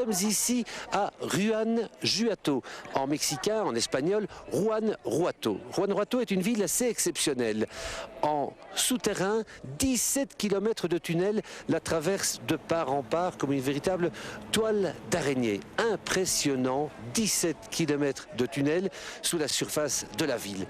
sommes ici à Juan Ruato, en mexicain, en espagnol, Juan Ruato. Juan Ruato est une ville assez exceptionnelle. En souterrain, 17 km de tunnel la traverse de part en part comme une véritable toile d'araignée. Impressionnant, 17 km de tunnel sous la surface de la ville.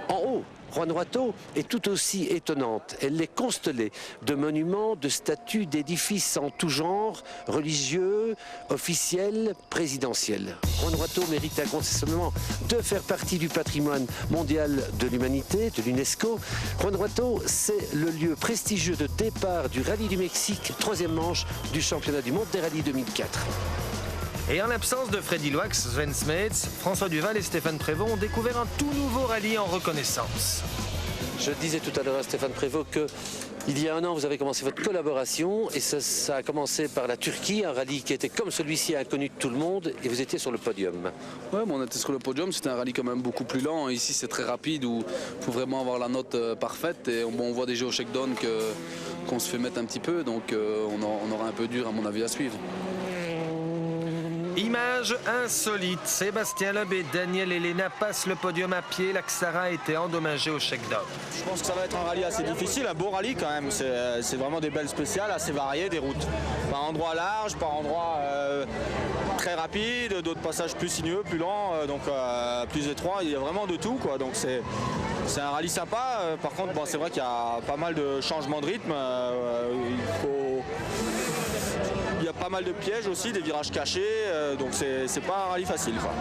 En haut, Juan Ruato est tout aussi étonnante. Elle est constellée de monuments, de statues, d'édifices en tout genre, religieux, officiels, présidentiels. Juan Ruato mérite incontestablement de faire partie du patrimoine mondial de l'humanité, de l'UNESCO. Juan Ruato, c'est le lieu prestigieux de départ du Rallye du Mexique, 3e manche du championnat du monde des rallyes 2004. Et en l'absence de Freddy Loax, Sven Smets, François Duval et Stéphane Prévost ont découvert un tout nouveau rallye en reconnaissance. Je disais tout à l'heure à Stéphane Prévost que il y a un an, vous avez commencé votre collaboration et ça a commencé par la Turquie, un rallye qui était comme celui-ci inconnu de tout le monde et vous étiez sur le podium. Ouais, on était sur le podium, c'était un rallye quand même beaucoup plus lent. Ici, c'est très rapide où il faut vraiment avoir la note parfaite et on voit déjà au shakedown qu'on se fait mettre un petit peu, donc on aura un peu dur à mon avis à suivre. Image insolite, Sébastien Loeb et Daniel Elena passent le podium à pied, la Xara a été endommagée au shakedown. Je pense que ça va être un rallye assez difficile, un beau rallye quand même, c'est vraiment des belles spéciales, assez variées, des routes par endroits larges, par endroits très rapides, d'autres passages plus sinueux, plus lents, donc plus étroits, il y a vraiment de tout, quoi. Donc c'est un rallye sympa, par contre bon, c'est vrai qu'il y a pas mal de changements de rythme, il y a pas mal de pièges aussi, des virages cachés, donc c'est pas un rallye facile, quoi.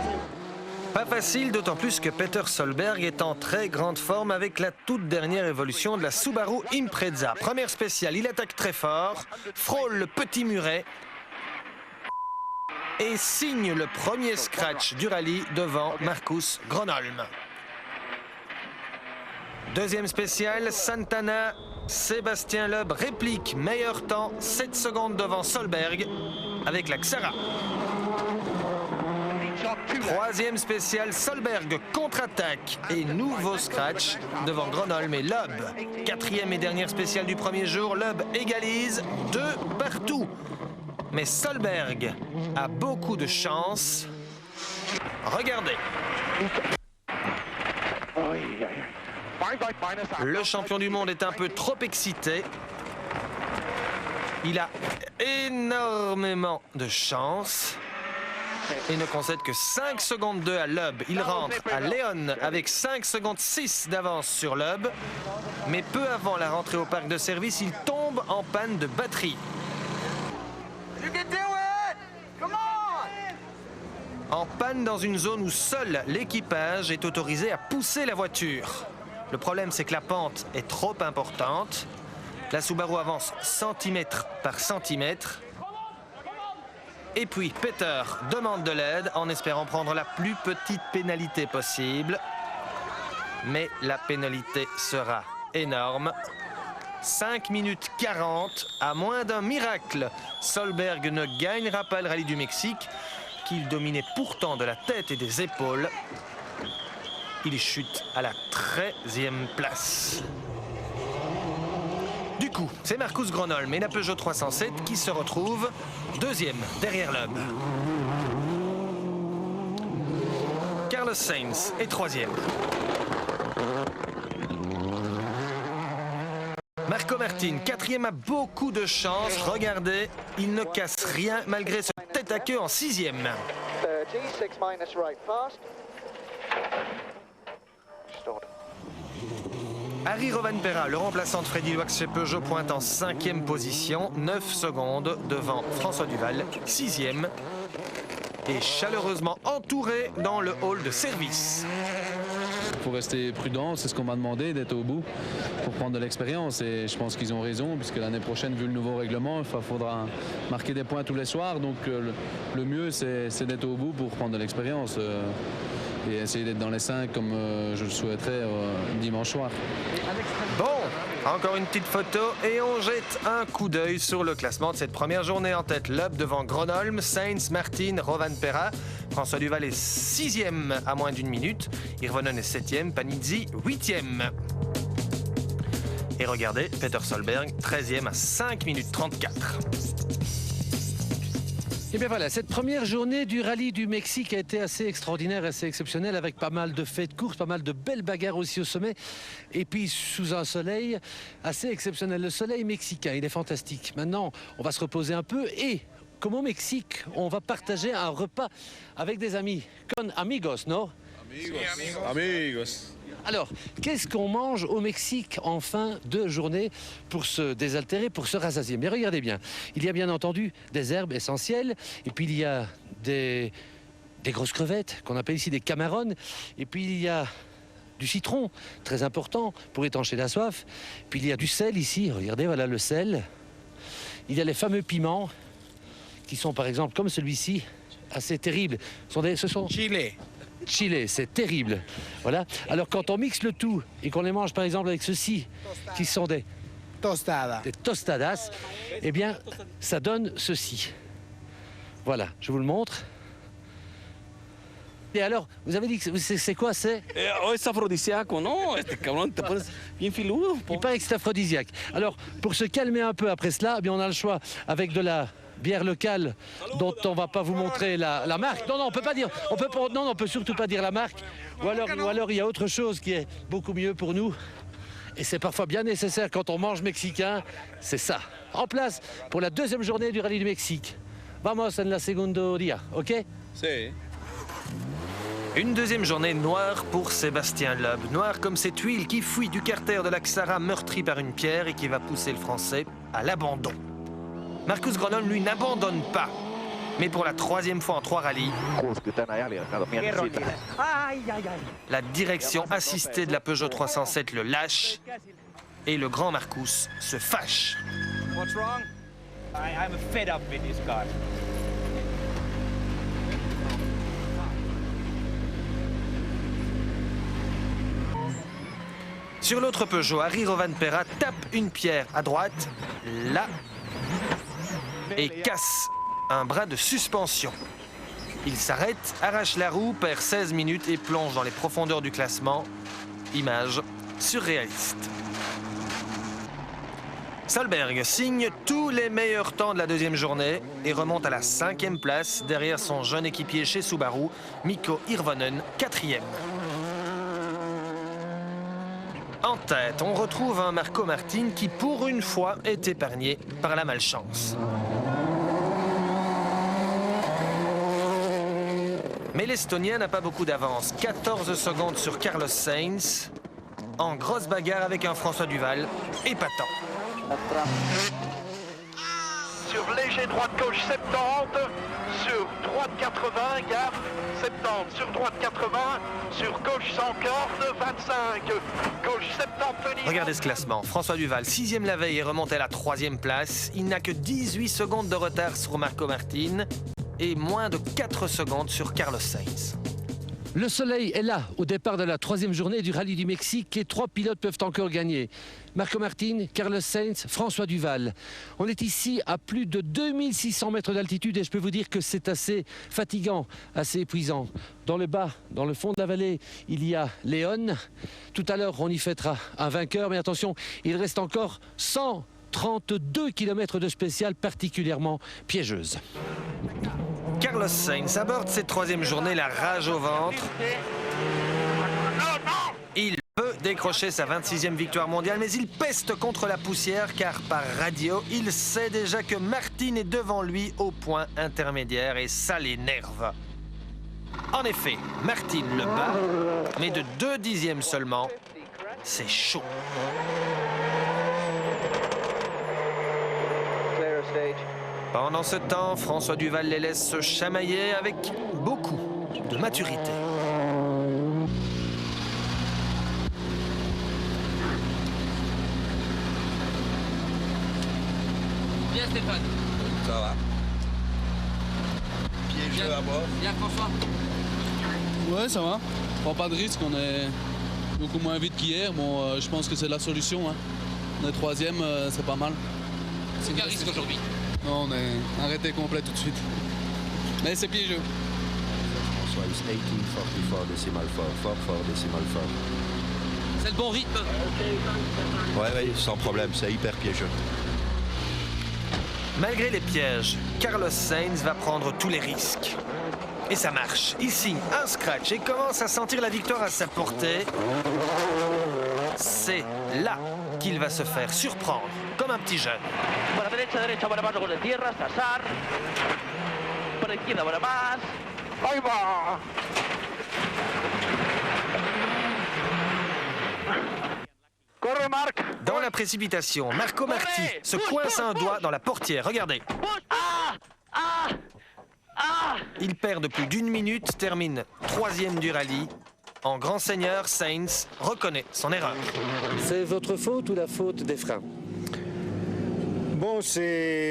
Pas facile, d'autant plus que Peter Solberg est en très grande forme avec la toute dernière évolution de la Subaru Impreza. Première spéciale, il attaque très fort, frôle le petit muret et signe le premier scratch du rallye devant Marcus Gronholm. Deuxième spéciale, Santana, Sébastien Loeb réplique, meilleur temps, 7 secondes devant Solberg avec la Xara. Troisième spéciale, Solberg contre-attaque et nouveau scratch devant Gronholm et Loeb. Quatrième et dernière spéciale du premier jour, Loeb égalise 2 partout. Mais Solberg a beaucoup de chance. Regardez. Le champion du monde est un peu trop excité. Il a énormément de chance et ne concède que 5 secondes 2 à Loeb. Il rentre à Léon avec 5 secondes 6 d'avance sur Loeb. Mais peu avant la rentrée au parc de service, il tombe en panne de batterie. En panne dans une zone où seul l'équipage est autorisé à pousser la voiture. Le problème, c'est que la pente est trop importante. La Subaru avance centimètre par centimètre. Et puis, Peter demande de l'aide en espérant prendre la plus petite pénalité possible. Mais la pénalité sera énorme. 5 minutes 40, à moins d'un miracle. Solberg ne gagnera pas le rallye du Mexique, qu'il dominait pourtant de la tête et des épaules. Il chute à la 13e place. Du coup, c'est Marcus Gronholm et la Peugeot 307 qui se retrouvent deuxième derrière Loeb. Carlos Sainz est troisième. Marco Martin, quatrième, a beaucoup de chance. Regardez, il ne casse rien malgré ce tête-à-queue en 6e. Harry Rovanperä, le remplaçant de Freddy Loax chez Peugeot, pointe en 5e position, 9 secondes devant François Duval, 6e, et chaleureusement entouré dans le hall de service. Il faut rester prudent, c'est ce qu'on m'a demandé, d'être au bout pour prendre de l'expérience et je pense qu'ils ont raison puisque l'année prochaine, vu le nouveau règlement, il faudra marquer des points tous les soirs, donc le mieux c'est d'être au bout pour prendre de l'expérience et essayer d'être dans les 5 comme je le souhaiterais dimanche soir. Bon, encore une petite photo et on jette un coup d'œil sur le classement de cette première journée. En tête, Loeb devant Gronholm, Sainz, Martin, Rovanperä. François Duval est 6e à moins d'une minute. Hirvonen est 7e, Panizzi 8e. Et regardez, Peter Solberg 13e à 5 minutes 34. Et bien voilà, cette première journée du rallye du Mexique a été assez extraordinaire, assez exceptionnelle, avec pas mal de faits de course, pas mal de belles bagarres aussi au sommet, et puis sous un soleil assez exceptionnel. Le soleil mexicain, il est fantastique. Maintenant, on va se reposer un peu et, comme au Mexique, on va partager un repas avec des amis, con amigos, non? Amigos. Alors, qu'est-ce qu'on mange au Mexique en fin de journée pour se désaltérer, pour se rassasier? Mais regardez bien, il y a bien entendu des herbes essentielles, et puis il y a des grosses crevettes, qu'on appelle ici des camarones, et puis il y a du citron, très important pour étancher la soif, puis il y a du sel ici, regardez, voilà le sel. Il y a les fameux piments, qui sont par exemple comme celui-ci, assez terribles. Ce sont Chili, c'est terrible. Voilà. Alors quand on mixe le tout et qu'on les mange par exemple avec ceci, qui sont des tostadas, eh bien ça donne ceci. Voilà, je vous le montre. Et alors, vous avez dit que c'est quoi, c'est? Es afrodisíaco, ¿no? Este cabrón te pones bien filudo. Il paraît que c'est aphrodisiaque. Alors, pour se calmer un peu après cela, eh bien on a le choix avec de la bière locale dont on va pas vous montrer la marque. Non, on peut pas dire. On peut surtout pas dire la marque. Ou alors il y a autre chose qui est beaucoup mieux pour nous. Et c'est parfois bien nécessaire quand on mange mexicain. C'est ça. En place pour la deuxième journée du rallye du Mexique. Vamos en la segundo día, ok? Sí. Une deuxième journée noire pour Sébastien Loeb. Noire comme cette huile qui fuit du carter de la Xara meurtri par une pierre et qui va pousser le Français à l'abandon. Marcus Gronholm, lui, n'abandonne pas. Mais pour la troisième fois en 3 rallyes, la direction assistée de la Peugeot 307 le lâche et le grand Marcus se fâche. What's wrong? I'm fed up with this car. Sur l'autre Peugeot, Harry Rovanperä tape une pierre à droite, là, et casse un bras de suspension. Il s'arrête, arrache la roue, perd 16 minutes et plonge dans les profondeurs du classement. Image surréaliste. Solberg signe tous les meilleurs temps de la deuxième journée et remonte à la 5e place derrière son jeune équipier chez Subaru, Mikko Hirvonen, 4e. En tête, on retrouve un Marco Martin qui, pour une fois, est épargné par la malchance. Mais l'Estonien n'a pas beaucoup d'avance. 14 secondes sur Carlos Sainz, en grosse bagarre avec un François Duval épatant. Sur léger droite-gauche 70, sur droite 80, gaffe, 70, sur droite 80, sur gauche sans corde, 25, gauche 70. Regardez ce classement. François Duval, 6e la veille et remonté à la 3e place. Il n'a que 18 secondes de retard sur Marco Martin et moins de 4 secondes sur Carlos Sainz. Le soleil est là, au départ de la 3e journée du rallye du Mexique, et 3 pilotes peuvent encore gagner. Marco Martin, Carlos Sainz, François Duval. On est ici à plus de 2600 mètres d'altitude et je peux vous dire que c'est assez fatigant, assez épuisant. Dans le bas, dans le fond de la vallée, il y a Léon. Tout à l'heure, on y fêtera un vainqueur, mais attention, il reste encore 132 km de spéciale particulièrement piégeuse. Carlos Sainz aborde cette 3e journée, la rage au ventre. Il peut décrocher sa 26e victoire mondiale, mais il peste contre la poussière car par radio, il sait déjà que Martin est devant lui au point intermédiaire et ça l'énerve. En effet, Martin le bat, mais de 2 dixièmes seulement. C'est chaud. Pendant ce temps, François Duval les laisse se chamailler avec beaucoup de maturité. Bien Stéphane. Ça va. Piégeux à bord. Bien François. Ouais, ça va. On prend pas de risque, on est beaucoup moins vite qu'hier. Bon, je pense que c'est la solution. Hein. On est 3e, c'est pas mal. C'est qu'un risque aujourd'hui. Non, on est arrêté complet tout de suite. Mais c'est piégeux. François is 1844 decimal 4, 4 decimal 4. C'est le bon rythme. Ouais, sans problème, c'est hyper piégeux. Malgré les pièges, Carlos Sainz va prendre tous les risques. Et ça marche. Il signe un scratch et commence à sentir la victoire à sa portée. C'est là qu'il va se faire surprendre, comme un petit jeune. Para derecha, derecha, buena paso con el tierra, Sassar. Para izquierda, buena más. Ahí va. Corre, Marc. Dans la précipitation, Marco Marti se coince un doigt dans la portière. Regardez. Il perd de plus d'1 minute, termine 3e du rallye. En grand seigneur, Sainz reconnaît son erreur. C'est votre faute ou la faute des freins? Bon,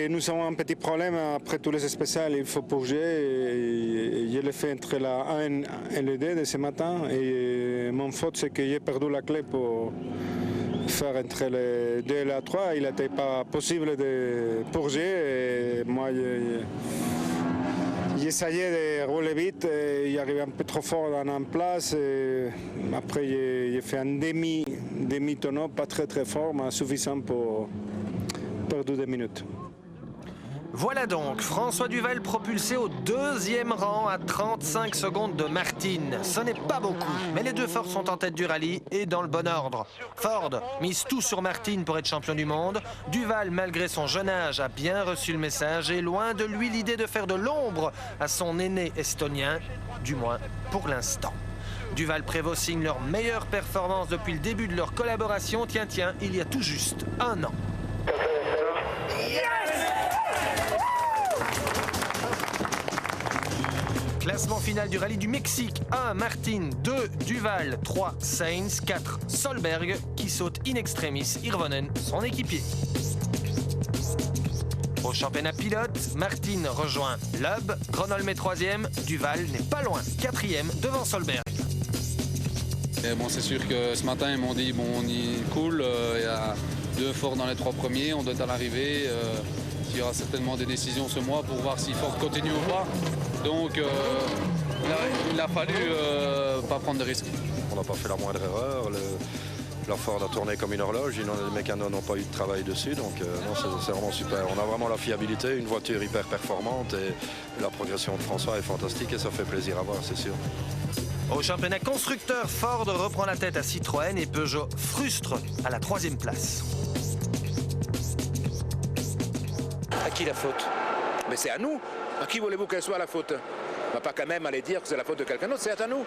nous avons un petit problème après tous les spéciales, il faut bouger. Je l'ai fait entre la 1 et le 2 de ce matin. Et mon faute, c'est que j'ai perdu la clé pour faire entre le 2 et la 3. Il n'était pas possible de bouger. Et moi, j'essayais de rouler vite. J'arrivais un peu trop fort dans une place. Et après, j'ai fait un demi-tonneau, pas très très fort, mais suffisant pour perdre 2 minutes. Voilà donc François Duval propulsé au 2e rang à 35 secondes de Martin. Ce n'est pas beaucoup, mais les deux Ford sont en tête du rallye et dans le bon ordre. Ford mise tout sur Martin pour être champion du monde. Duval, malgré son jeune âge, a bien reçu le message et loin de lui l'idée de faire de l'ombre à son aîné estonien, du moins pour l'instant. Duval-Prévost signe leur meilleure performance depuis le début de leur collaboration. Tiens, il y a tout juste 1 an. Classement final du rallye du Mexique. 1, Martin. 2, Duval. 3, Sainz. 4, Solberg, qui saute in extremis Hirvonen, son équipier. Au championnat pilote, Martin rejoint Loeb. Gronholm est 3e. Duval n'est pas loin. 4e devant Solberg. Et bon, c'est sûr que ce matin, ils m'ont dit, bon, on y cool, il y a 2 Ford dans les 3 premiers, on doit être à l'arrivée. Il y aura certainement des décisions ce mois pour voir si Ford continue ou pas. Donc, il a fallu pas prendre de risques. On n'a pas fait la moindre erreur. La Ford a tourné comme une horloge. Les mécanos n'ont pas eu de travail dessus. Donc, non, c'est vraiment super. On a vraiment la fiabilité, une voiture hyper performante. Et la progression de François est fantastique et ça fait plaisir à voir, c'est sûr. Au championnat constructeur, Ford reprend la tête à Citroën et Peugeot frustre à la 3e place. À qui la faute? Mais c'est à nous. À qui voulez-vous qu'elle soit la faute? On ne va pas quand même aller dire que c'est la faute de quelqu'un d'autre, c'est à nous.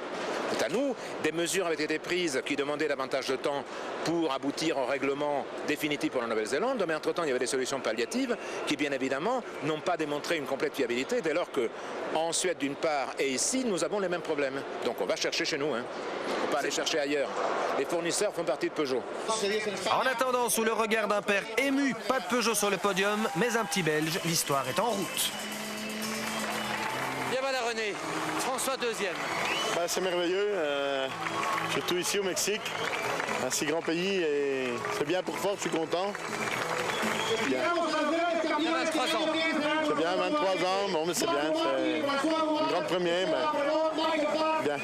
C'est à nous. Des mesures avaient été prises qui demandaient davantage de temps pour aboutir au règlement définitif pour la Nouvelle-Zélande, mais entre-temps, il y avait des solutions palliatives qui, bien évidemment, n'ont pas démontré une complète fiabilité dès lors qu'en Suède, d'une part, et ici, nous avons les mêmes problèmes. Donc on va chercher chez nous. On ne peut pas aller chercher ailleurs. Les fournisseurs font partie de Peugeot. En attendant, sous le regard d'un père ému, pas de Peugeot sur le podium, mais un petit Belge, l'histoire est en route. Bien voilà René, François 2e. C'est merveilleux, surtout ici au Mexique, un si grand pays, et c'est bien pour Ford, je suis content. C'est bien. 23 ans. C'est bien, 23 ans, bon mais c'est bien, c'est une grande première, mais bien.